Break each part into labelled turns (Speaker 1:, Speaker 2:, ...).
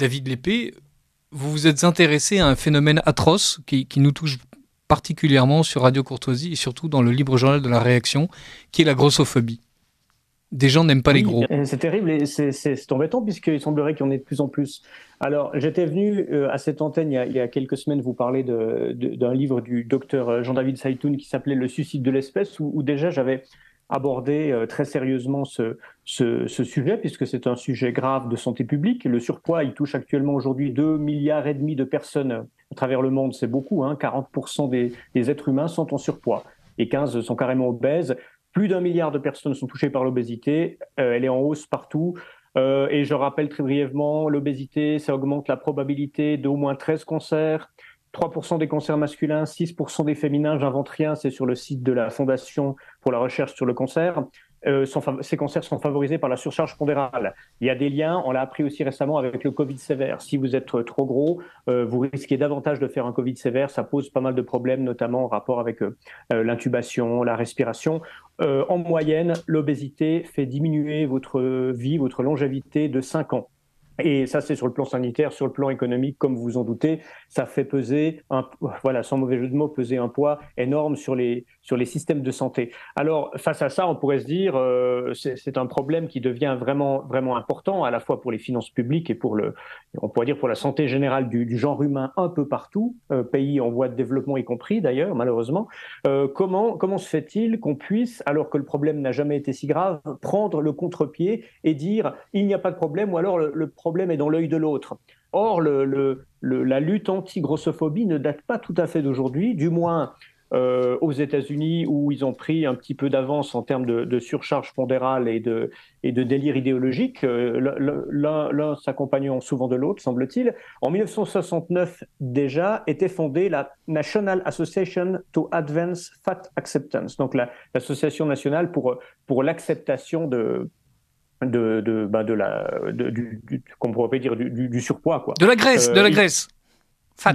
Speaker 1: David Lépée, vous vous êtes intéressé à un phénomène atroce qui nous touche particulièrement sur Radio Courtoisie et surtout dans le libre journal de la réaction, qui est la grossophobie. Des gens n'aiment pas les gros.
Speaker 2: C'est terrible et c'est embêtant puisqu'il semblerait qu'il y en ait de plus en plus. Alors, j'étais venu à cette antenne il y a quelques semaines vous parler d'un livre du docteur Jean-David Saytoun qui s'appelait Le suicide de l'espèce, où déjà j'avais abordé très sérieusement ce sujet, puisque c'est un sujet grave de santé publique. Le surpoids, il touche actuellement aujourd'hui 2,5 milliards de personnes à travers le monde. C'est beaucoup, hein. 40% des êtres humains sont en surpoids et 15 sont carrément obèses. Plus d'1 milliard de personnes sont touchées par l'obésité. Elle est en hausse partout. Et je rappelle très brièvement, l'obésité, ça augmente la probabilité d'au moins 13 cancers, 3% des cancers masculins, 6% des féminins. J'invente rien, c'est sur le site de la Fondation pour la recherche sur le cancer. Ces cancers sont favorisés par la surcharge pondérale. Il y a des liens, on l'a appris aussi récemment avec le Covid sévère. Si vous êtes trop gros, vous risquez davantage de faire un Covid sévère. Ça pose pas mal de problèmes, notamment en rapport avec l'intubation, la respiration. En moyenne, l'obésité fait diminuer votre vie, votre longévité de 5 ans. Et ça, c'est sur le plan sanitaire. Sur le plan économique, comme vous vous en doutez, ça fait peser, sans mauvais jeu de mots, peser un poids énorme sur les systèmes de santé. Alors, face à ça, on pourrait se dire, c'est un problème qui devient vraiment, vraiment important, à la fois pour les finances publiques et on pourrait dire pour la santé générale du genre humain un peu partout, pays en voie de développement y compris d'ailleurs, malheureusement. Comment se fait-il qu'on puisse, alors que le problème n'a jamais été si grave, prendre le contre-pied et dire il n'y a pas de problème, ou alors le problème est dans l'œil de l'autre. Or, la lutte anti-grossophobie ne date pas tout à fait d'aujourd'hui, du moins aux États-Unis, où ils ont pris un petit peu d'avance en termes de surcharge pondérale et de délire idéologique, l'un s'accompagnant souvent de l'autre, semble-t-il. En 1969, déjà, était fondée la National Association to Advance Fat Acceptance, donc l'association nationale pour l'acceptation qu'on pourrait dire du surpoids, quoi.
Speaker 1: De la graisse. Fat.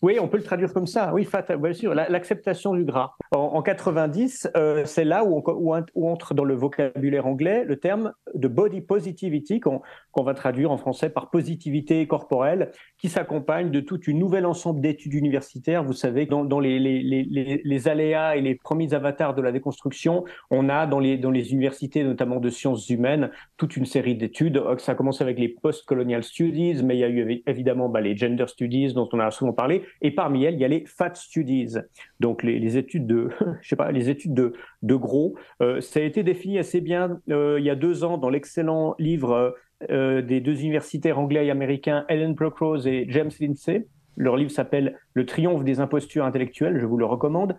Speaker 2: Oui, on peut le traduire comme ça. Oui, fat, bien sûr. L'acceptation du gras. En 90, c'est là où entre dans le vocabulaire anglais le terme de body positivity, qu'on va traduire en français par positivité corporelle, qui s'accompagne de tout un nouvel ensemble d'études universitaires. Vous savez, dans les aléas et les premiers avatars de la déconstruction, on a dans les universités, notamment de sciences humaines, toute une série d'études. Ça a commencé avec les post-colonial studies, mais il y a eu évidemment les gender studies dont on a souvent parlé, et parmi elles, il y a les fat studies, donc les études de gros. Ça a été défini assez bien il y a 2 ans dans l'excellent livre des 2 universitaires anglais et américains, Ellen Procrose et James Lindsay. Leur livre s'appelle Le triomphe des impostures intellectuelles, je vous le recommande.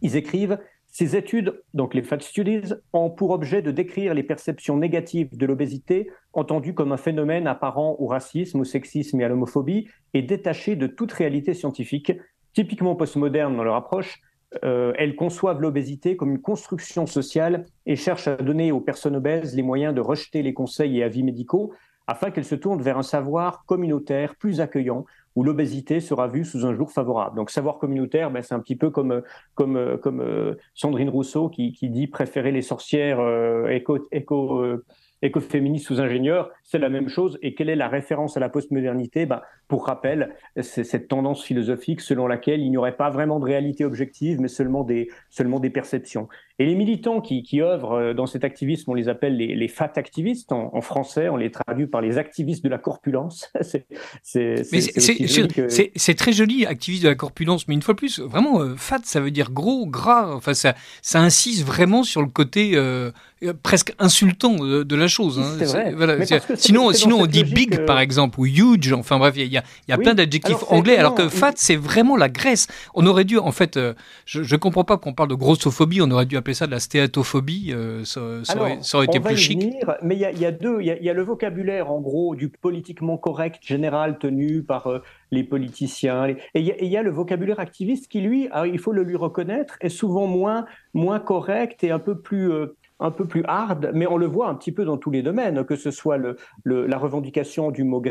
Speaker 2: Ils écrivent: ces études, donc les Fat Studies, ont pour objet de décrire les perceptions négatives de l'obésité, entendues comme un phénomène apparent au racisme, au sexisme et à l'homophobie, et détachées de toute réalité scientifique. Typiquement postmoderne dans leur approche, elles conçoivent l'obésité comme une construction sociale et cherchent à donner aux personnes obèses les moyens de rejeter les conseils et avis médicaux afin qu'elles se tournent vers un savoir communautaire plus accueillant, où l'obésité sera vue sous un jour favorable. Donc, savoir communautaire, c'est un petit peu comme Sandrine Rousseau qui dit préférer les sorcières écoféministes sous ingénieurs. C'est la même chose. Et quelle est la référence à la postmodernité? Pour rappel, c'est cette tendance philosophique selon laquelle il n'y aurait pas vraiment de réalité objective, mais seulement des perceptions. Et les militants qui œuvrent dans cet activisme, on les appelle les fat activistes. En français, on les traduit par les activistes de la corpulence.
Speaker 1: C'est très joli, activiste de la corpulence, mais une fois de plus, vraiment, fat, ça veut dire gros, gras. Enfin, ça insiste vraiment sur le côté presque insultant de la chose. Hein.
Speaker 2: C'est vrai.
Speaker 1: Voilà. Sinon, on dit big, par exemple, ou huge. Enfin bref, il y a plein d'adjectifs anglais, alors que fat, c'est vraiment la graisse. On aurait dû, en fait, je ne comprends pas qu'on parle de grossophobie, on aurait dû appeler ça de la stéatophobie, ça aurait été plus chic.
Speaker 2: Mais il y a le vocabulaire, en gros, du politiquement correct général tenu par les politiciens. Et il y a le vocabulaire activiste qui, lui, il faut le lui reconnaître, est souvent moins correct et un peu plus hard, mais on le voit un petit peu dans tous les domaines, que ce soit la revendication du mot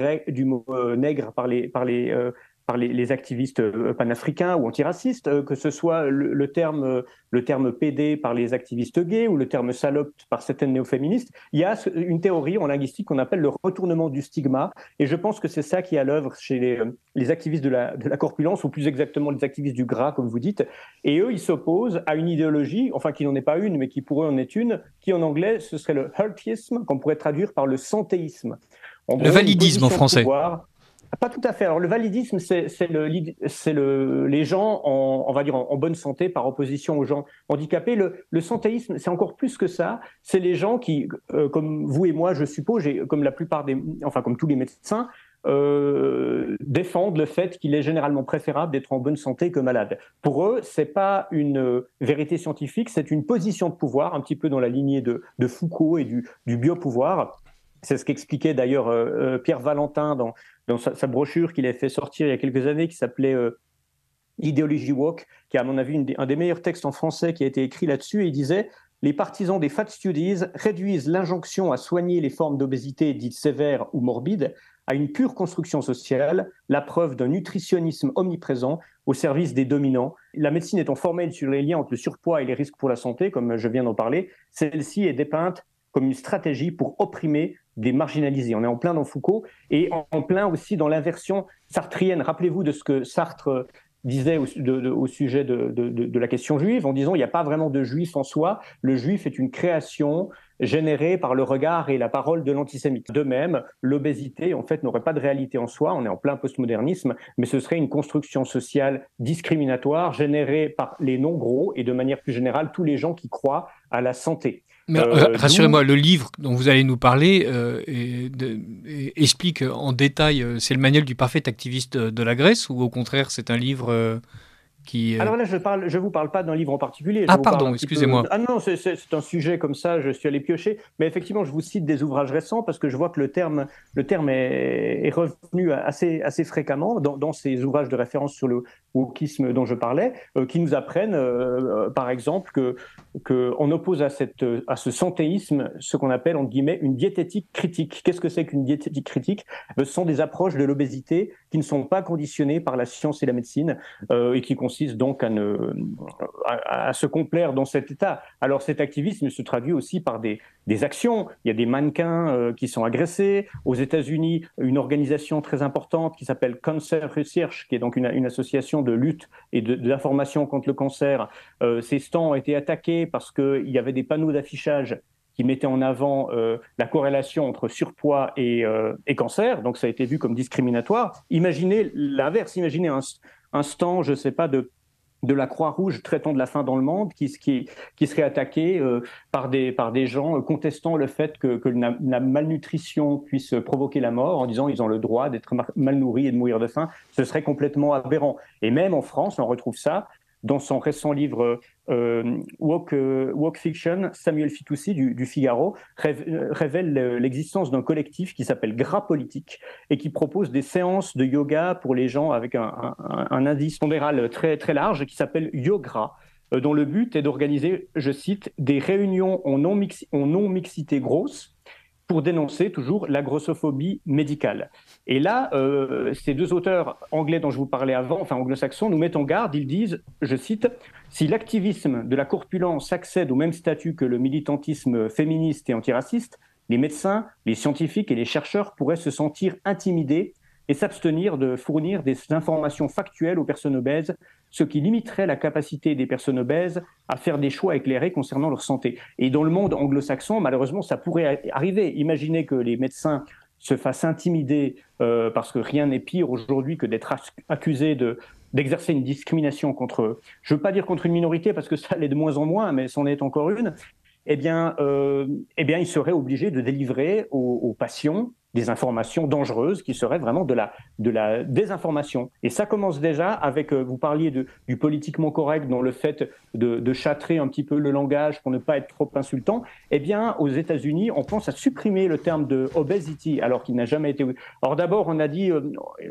Speaker 2: nègre par les par les activistes panafricains ou antiracistes, que ce soit le terme PD par les activistes gays ou le terme salope par certaines néo-féministes. Il y a une théorie en linguistique qu'on appelle le retournement du stigma, et je pense que c'est ça qui est à l'œuvre chez les activistes de la corpulence, ou plus exactement les activistes du gras, comme vous dites. Et eux, ils s'opposent à une idéologie, enfin qui n'en est pas une, mais qui pour eux en est une, qui en anglais, ce serait le healthyisme, qu'on pourrait traduire par le santéisme. En gros,
Speaker 1: le validisme en français.
Speaker 2: Pas tout à fait. Alors le validisme, c'est les gens on va dire en bonne santé par opposition aux gens handicapés. Le santéisme, c'est encore plus que ça. C'est les gens qui, comme vous et moi, je suppose, et comme la plupart comme tous les médecins, défendent le fait qu'il est généralement préférable d'être en bonne santé que malade. Pour eux, c'est pas une vérité scientifique, c'est une position de pouvoir, un petit peu dans la lignée de Foucault et du biopouvoir. C'est ce qu'expliquait d'ailleurs Pierre Valentin dans sa brochure qu'il a fait sortir il y a quelques années, qui s'appelait Idéologie woke, qui est à mon avis un des meilleurs textes en français qui a été écrit là-dessus. Et il disait: les partisans des fat studies réduisent l'injonction à soigner les formes d'obésité dites sévères ou morbides à une pure construction sociale, la preuve d'un nutritionnisme omniprésent au service des dominants. La médecine étant formelle sur les liens entre le surpoids et les risques pour la santé, comme je viens d'en parler, celle-ci est dépeinte comme une stratégie pour opprimer des marginalisés. On est en plein dans Foucault et en plein aussi dans l'inversion sartrienne. Rappelez-vous de ce que Sartre disait au sujet de la question juive, en disant il n'y a pas vraiment de juif en soi, le juif est une création générée par le regard et la parole de l'antisémite. De même, l'obésité, en fait, n'aurait pas de réalité en soi, on est en plein postmodernisme, mais ce serait une construction sociale discriminatoire générée par les non-gros et de manière plus générale tous les gens qui croient à la santé.
Speaker 1: Mais rassurez-moi, le livre dont vous allez nous parler explique en détail, c'est le manuel du parfait activiste de la Grèce, ou au contraire c'est un livre qui...
Speaker 2: Alors là, je vous parle pas d'un livre en particulier.
Speaker 1: Ah pardon, excusez-moi.
Speaker 2: Ah non, c'est un sujet comme ça, je suis allé piocher. Mais effectivement, je vous cite des ouvrages récents parce que je vois que le terme est revenu assez fréquemment dans ces ouvrages de référence sur le wokisme dont je parlais, qui nous apprennent, par exemple, qu'on oppose à ce santéisme ce qu'on appelle, entre guillemets, une diététique critique. Qu'est-ce que c'est qu'une diététique critique? Ce sont des approches de l'obésité qui ne sont pas conditionnées par la science et la médecine et qui consistent donc à se complaire dans cet état. Alors cet activisme se traduit aussi par des actions. Il y a des mannequins qui sont agressés. Aux États-Unis, une organisation très importante qui s'appelle Cancer Research, qui est donc une association de lutte et d'information contre le cancer. Ces stands ont été attaqués parce qu'il y avait des panneaux d'affichage qui mettait en avant la corrélation entre surpoids et cancer. Donc ça a été vu comme discriminatoire. Imaginez l'inverse, imaginez un stand, je ne sais pas, de la Croix-Rouge traitant de la faim dans le monde qui serait attaqué par des gens contestant le fait que la malnutrition puisse provoquer la mort, en disant ils ont le droit d'être mal nourris et de mourir de faim. Ce serait complètement aberrant. Et même en France, on retrouve ça. Dans son récent livre Woke Fiction, Samuel Fitoussi du Figaro révèle l'existence d'un collectif qui s'appelle Gras Politique et qui propose des séances de yoga pour les gens avec un indice pondéral très, très large qui s'appelle Yogra, dont le but est d'organiser, je cite, des réunions en non-mixité grosse pour dénoncer toujours la grossophobie médicale. Et là, ces deux auteurs anglais dont je vous parlais avant, enfin anglo-saxons, nous mettent en garde. Ils disent, je cite, « Si l'activisme de la corpulence accède au même statut que le militantisme féministe et antiraciste, les médecins, les scientifiques et les chercheurs pourraient se sentir intimidés et s'abstenir de fournir des informations factuelles aux personnes obèses, ce qui limiterait la capacité des personnes obèses à faire des choix éclairés concernant leur santé. » Et dans le monde anglo-saxon, malheureusement, ça pourrait arriver. Imaginez que les médecins se fassent intimider parce que rien n'est pire aujourd'hui que d'être accusé d'exercer une discrimination contre, je ne veux pas dire contre une minorité parce que ça l'est de moins en moins, mais c'en est encore une, eh bien, ils seraient obligés de délivrer aux patients des informations dangereuses qui seraient vraiment de la désinformation. Et ça commence déjà avec, vous parliez du politiquement correct, dans le fait de châtrer un petit peu le langage pour ne pas être trop insultant. Eh bien, aux États-Unis, on pense à supprimer le terme de obesity, alors qu'il n'a jamais été... Alors d'abord, on a dit,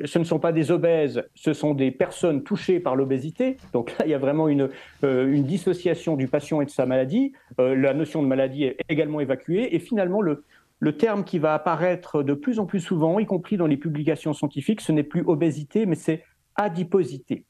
Speaker 2: ce ne sont pas des obèses, ce sont des personnes touchées par l'obésité. Donc là, il y a vraiment une dissociation du patient et de sa maladie. La notion de maladie est également évacuée. Et finalement, le terme qui va apparaître de plus en plus souvent, y compris dans les publications scientifiques, ce n'est plus obésité, mais c'est adiposité.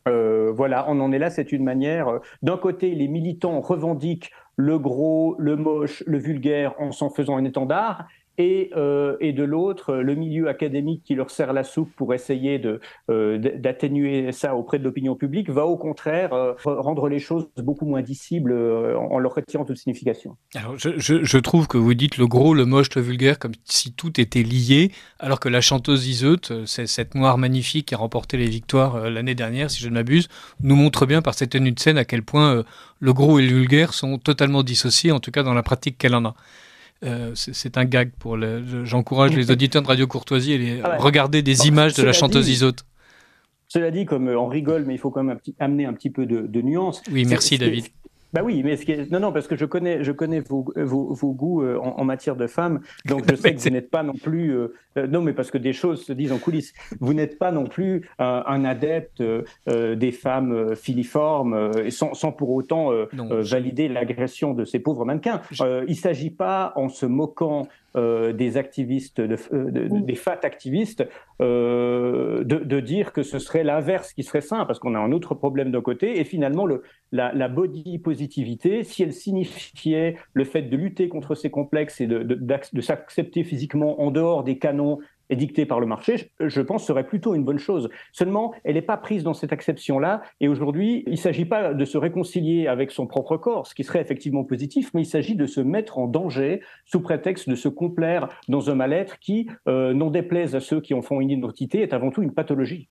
Speaker 2: Voilà, on en est là, c'est une manière. D'un côté, les militants revendiquent le gros, le moche, le vulgaire en s'en faisant un étendard, et de l'autre, le milieu académique qui leur sert la soupe pour essayer d'atténuer ça auprès de l'opinion publique va au contraire rendre les choses beaucoup moins dissibles en leur retirant toute signification.
Speaker 1: Alors, je trouve que vous dites le gros, le moche, le vulgaire, comme si tout était lié, alors que la chanteuse Iseut, c'est cette noire magnifique qui a remporté les victoires l'année dernière, si je ne m'abuse, nous montre bien par cette tenue de scène à quel point le gros et le vulgaire sont totalement dissociés, en tout cas dans la pratique qu'elle en a. C'est un gag pour j'encourage les auditeurs de Radio Courtoisie à regarder des images de la chanteuse Iseut.
Speaker 2: Cela dit, comme on rigole, mais il faut quand même amener un petit peu de nuance.
Speaker 1: Oui, merci David.
Speaker 2: Bah oui, mais non, parce que je connais vos goûts en matière de femmes, donc je sais que vous n'êtes pas non plus. Non, mais parce que des choses se disent en coulisses. Vous n'êtes pas non plus un adepte des femmes filiformes, sans pour autant valider l'agression de ces pauvres mannequins. Il ne s'agit pas, en se moquant des activistes, des fat activistes, de dire que ce serait l'inverse qui serait sain, parce qu'on a un autre problème d'un côté, et finalement la body positivité, si elle signifiait le fait de lutter contre ces complexes et de s'accepter physiquement en dehors des canons édictée par le marché, je pense serait plutôt une bonne chose. Seulement, elle n'est pas prise dans cette acception-là, et aujourd'hui, il ne s'agit pas de se réconcilier avec son propre corps, ce qui serait effectivement positif, mais il s'agit de se mettre en danger sous prétexte de se complaire dans un mal-être qui, n'en déplaise à ceux qui en font une identité, est avant tout une pathologie.